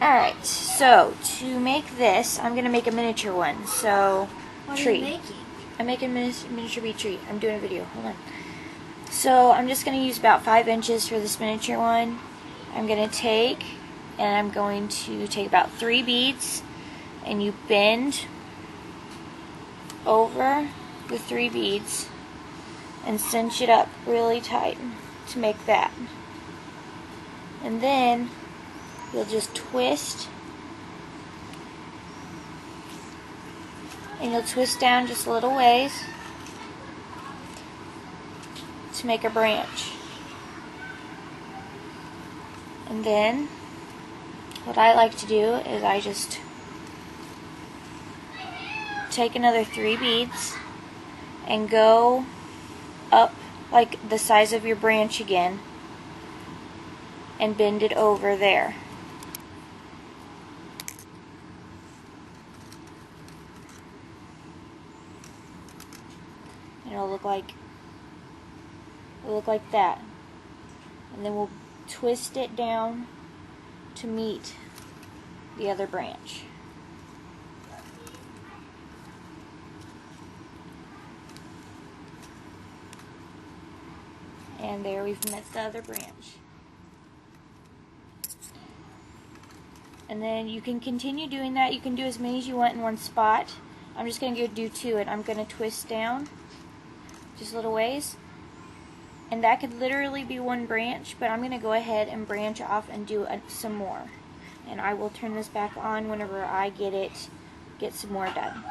Alright, so to make this, I'm going to make a miniature one. So, What tree. are you making? I'm making a miniature bee tree. I'm doing a video. Hold on. So, I'm just going to use about 5 inches for this miniature one. I'm going to take about 3 beads, and you bend over the 3 beads and cinch it up really tight to make that. And then you'll just twist, and you'll twist down just a little ways to make a branch. And then what I like to do is I just take another 3 beads and go up like the size of your branch again and bend it over there. And it'll look like that. And then we'll twist it down to meet the other branch. And there we've met the other branch. And then you can continue doing that. You can do as many as you want in one spot. I'm just going to go do 2, and I'm going to twist down just little ways. And that could literally be one branch, but I'm going to go ahead and branch off and do some more. And I will turn this back on whenever I get some more done.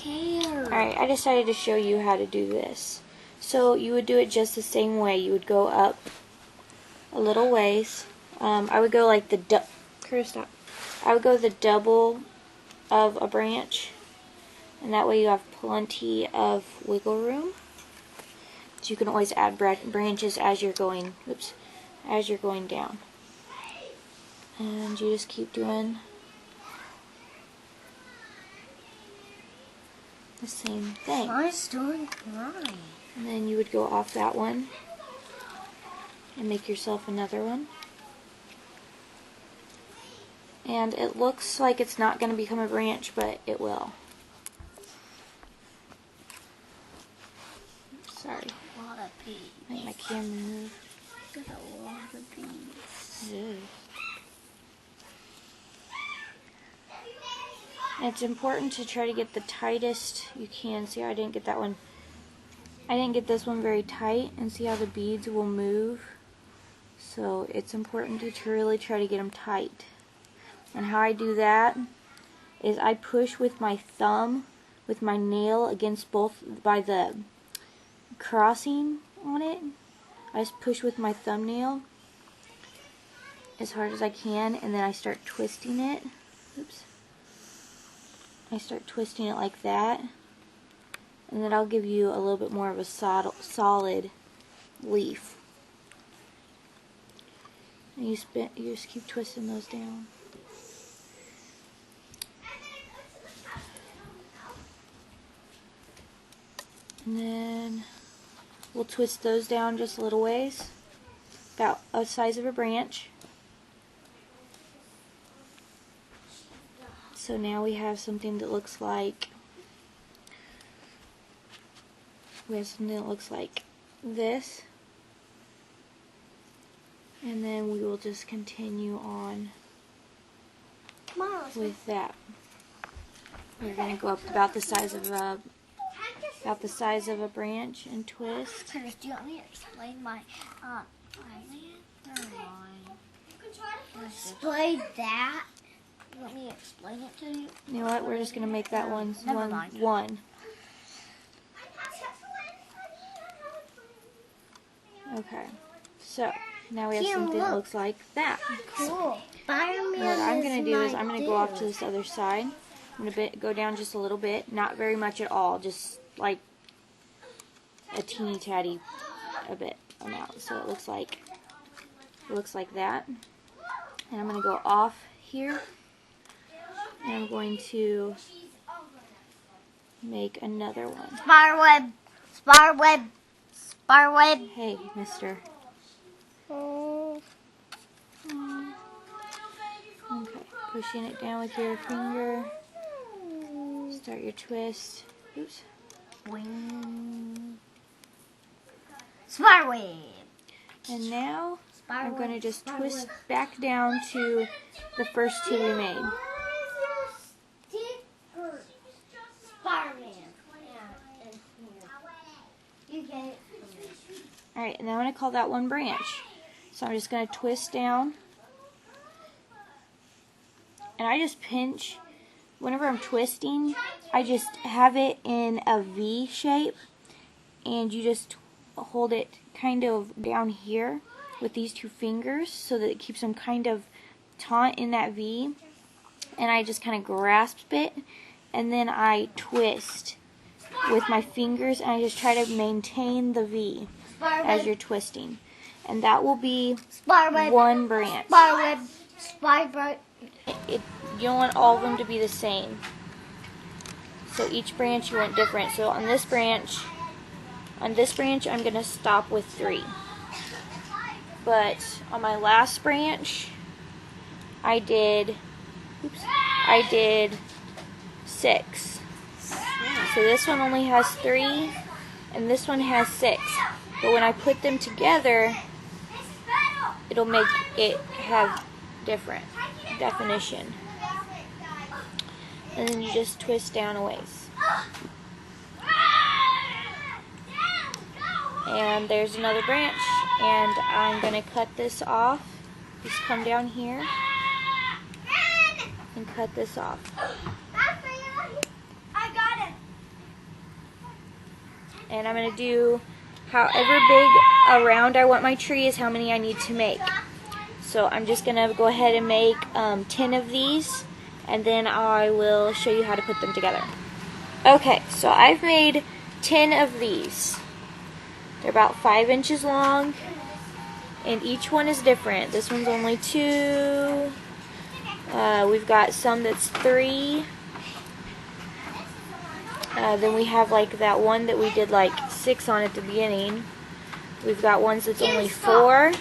Alright, I decided to show you how to do this. So you would do it just the same way. You would go up a little ways. I would go like I would go the double of a branch, and that way you have plenty of wiggle room. So you can always add branches as you're going. As you're going down, and you just keep doing the same thing. Mine's doing fine. And then you would go off that one and make yourself another one. And it looks like it's not going to become a branch, but it will. Sorry. A lot of beads. Make my camera move. Got a lot of beads. It is. And it's important to try to get the tightest you can. See how I didn't get that one? I didn't get this one very tight, and see how the beads will move? So it's important to really try to get them tight. And how I do that is I push with my thumb, with my nail against both, by the crossing on it. I just push with my thumbnail as hard as I can, and then I start twisting it. Oops. I start twisting it like that, and then I'll give you a little bit more of a solid leaf. And you just keep twisting those down. And then we'll twist those down just a little ways, about the size of a branch. So now we have something that looks like this. And then we will just continue on with that. We're going to go up about the size of a branch and twist. Curtis, do you want me to explain my never mind. Explain that. You want me to explain it to you? You know what? We're just going to make that one. Okay. So now we have something that looks like that. Cool. What I'm going to do is I'm going to go off to this other side. I'm going to go down just a little bit, not very much at all, just like a teeny tatty amount. So it looks like that. And I'm going to go off here, and I'm going to make another one. Spiderweb. Spiderweb. Spiderweb. Hey, mister. Oh. Okay, pushing it down with your finger. Start your twist. Oops. Wing. Spider web. And now Spider I'm going to web, just spider twist web. back down to the first two we made. Spider-Man. You get it. Alright, and now I'm going to call that one branch. So I'm just going to twist down. And I just pinch. Whenever I'm twisting, I just have it in a V shape. And you just hold it kind of down here with these two fingers so that it keeps them kind of taut in that V. And I just kind of grasp it. And then I twist with my fingers. And I just try to maintain the V as you're twisting. And that will be one branch. Spider web. Spider You don't want all of them to be the same. So each branch you want different. So on this branch I'm going to stop with 3. But on my last branch I did 6. So this one only has 3 and this one has 6. But when I put them together, it'll make it have different definition. And then you just twist down a ways. And there's another branch, and I'm going to cut this off. Just come down here and cut this off. I got it. And I'm going to do however big around I want my tree is how many I need to make. So I'm just going to go ahead and make 10 of these, and then I will show you how to put them together. Okay, so I've made 10 of these. They're about 5 inches long, and each one is different. This one's only 2. We've got some that's 3. Then we have like that one that we did like 6 on at the beginning. We've got ones that's only 4.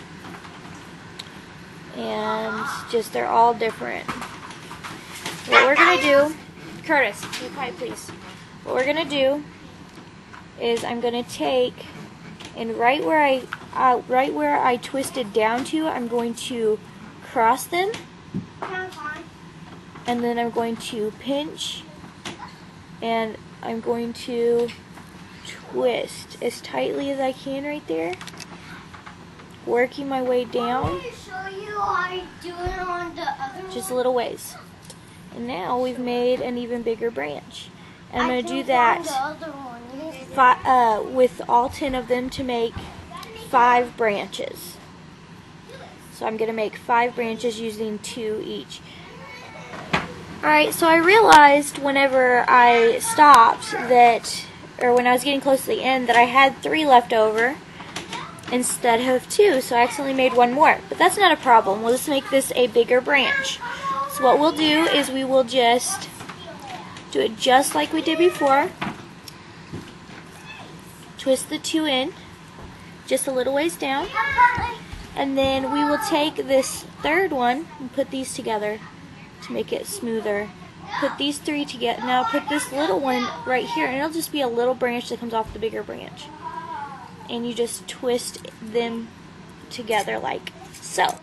And just they're all different. What we're going to do, Curtis, be quiet please. What we're going to do is I'm going to take, and right where I twisted down to, I'm going to cross them. And then I'm going to pinch, and I'm going to twist as tightly as I can right there, working my way down. Show you how to do it on the other Just a little ways. And now we've made an even bigger branch. And I'm going to do that with all 10 of them to make 5 branches. So I'm going to make 5 branches using 2 each. Alright, so I realized whenever I stopped that, or when I was getting close to the end, that I had 3 left over instead of 2, so I accidentally made 1 more. But that's not a problem. We'll just make this a bigger branch. So what we'll do is we will just do it just like we did before. Twist the 2 in, just a little ways down. And then we will take this 3rd one and put these together to make it smoother. Put these 3 together. Now put this little one right here, and it'll just be a little branch that comes off the bigger branch. And you just twist them together like so.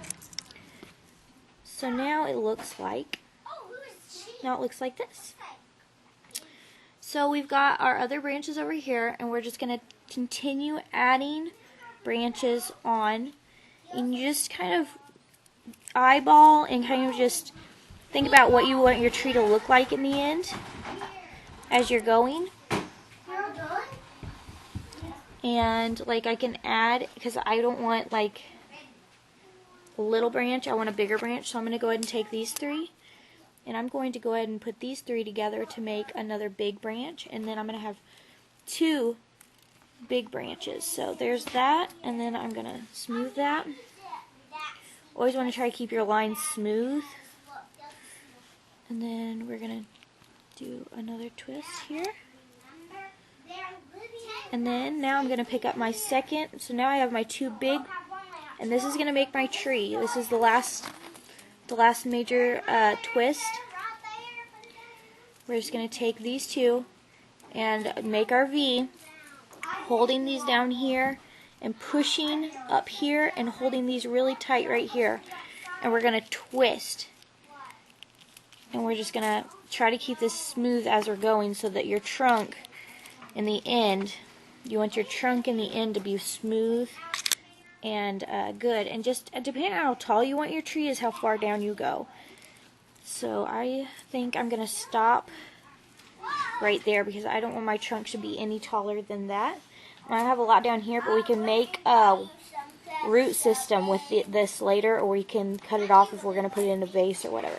So now it looks like this. So we've got our other branches over here, and we're just going to continue adding branches on. And you just kind of eyeball and kind of just think about what you want your tree to look like in the end as you're going. And like I can add, because I don't want like a little branch, I want a bigger branch, so I'm going to go ahead and take these 3, and I'm going to go ahead and put these 3 together to make another big branch, and then I'm going to have 2 big branches. So there's that, and then I'm going to smooth that. Always want to try to keep your lines smooth. And then we're going to do another twist here. And then now I'm going to pick up my second. So now I have my 2 big And this is going to make my tree. This is the last major twist. We're just going to take these two and make our V, holding these down here and pushing up here and holding these really tight right here. And we're going to twist. And we're just going to try to keep this smooth as we're going so that your trunk in the end, you want your trunk in the end to be smooth and good. And just depending on how tall you want your tree is how far down you go. So I think I'm going to stop right there because I don't want my trunk to be any taller than that. I have a lot down here, but we can make a root system with this later, or we can cut it off if we're going to put it in a vase or whatever.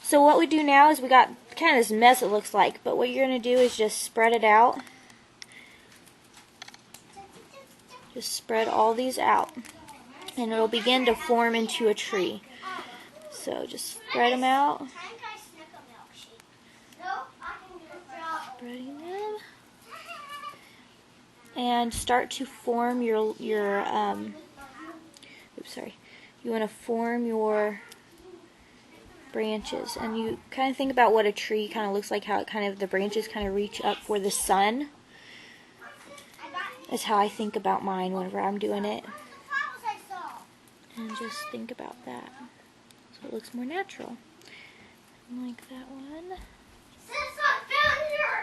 So what we do now is we got kind of this mess it looks like, but what you're going to do is just spread it out. Just spread all these out, and it'll begin to form into a tree. So just spread them out. Spreading them. And start to form your oops, sorry. You want to form your branches, and you kind of think about what a tree kind of looks like, how it kind of, the branches kind of reach up for the sun. That's how I think about mine whenever I'm doing it. And just think about that. So it looks more natural. Like that one. Sis, I found your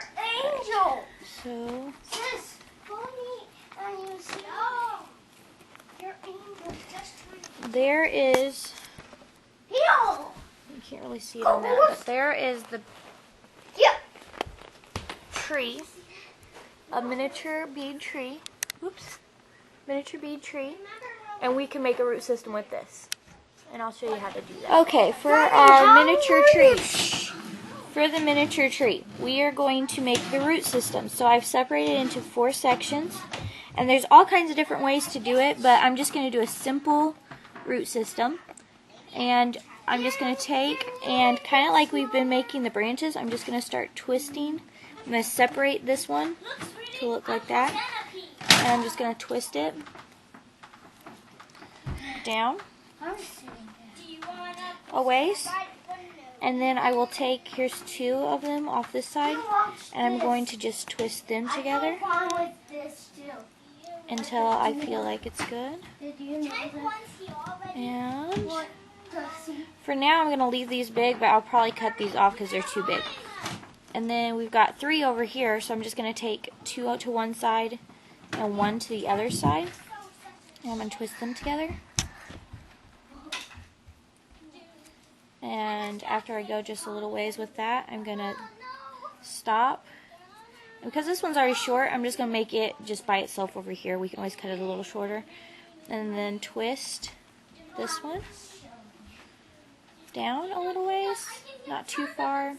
angel. So. Sis, go meet and you see. Oh, your angel just turned. There is. Yo. You can't really see it on that, but there is the tree. A miniature bead tree. Oops. Miniature bead tree. And we can make a root system with this. And I'll show you how to do that. Okay, for our miniature tree. For the miniature tree, we are going to make the root system. So I've separated it into 4 sections. And there's all kinds of different ways to do it, but I'm just going to do a simple root system. And I'm just going to take, and kind of like we've been making the branches, I'm just going to start twisting. I'm going to separate this one to look like that. And I'm just going to twist it down a ways. And then I will take, here's 2 of them off this side, and I'm going to just twist them together until I feel like it's good. And for now I'm going to leave these big, but I'll probably cut these off because they're too big. And then we've got 3 over here, so I'm just going to take 2 out to one side and 1 to the other side. And I'm going to twist them together. And after I go just a little ways with that, I'm going to stop. And because this one's already short, I'm just going to make it just by itself over here. We can always cut it a little shorter. And then twist this one down a little ways, not too far.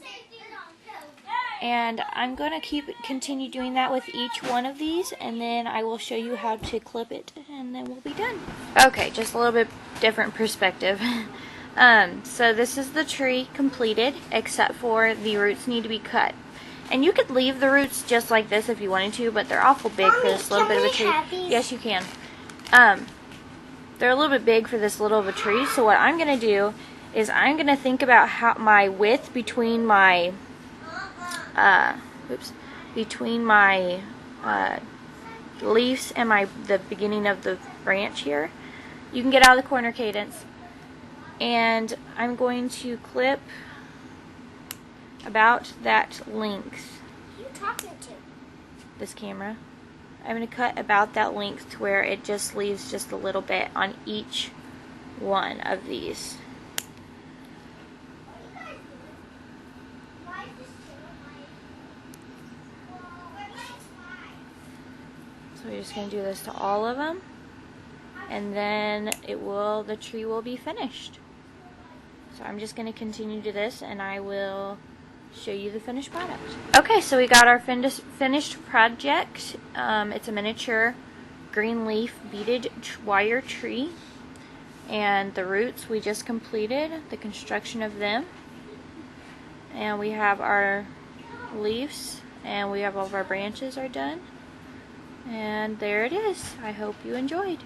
And I'm going to continue doing that with each one of these, and then I will show you how to clip it, and then we'll be done. Okay, just a little bit different perspective. So this is the tree completed, except for the roots need to be cut. And you could leave the roots just like this if you wanted to, but they're awful big for this little bit of a tree. Yes, you can. They're a little bit big for this little of a tree, so what I'm going to do is I'm going to think about how my width between my leaves and the beginning of the branch here. You can get out of the corner, Cadence. And I'm going to clip about that length. Who are you talking to? This camera. I'm going to cut about that length to where it just leaves just a little bit on each one of these. So we're just going to do this to all of them, and then the tree will be finished. So I'm just going to continue to this, and I will show you the finished product. Okay, so we got our finished project. It's a miniature green leaf beaded wire tree, and the roots we just completed the construction of them, and we have our leaves, and we have all of our branches are done. And there it is. I hope you enjoyed.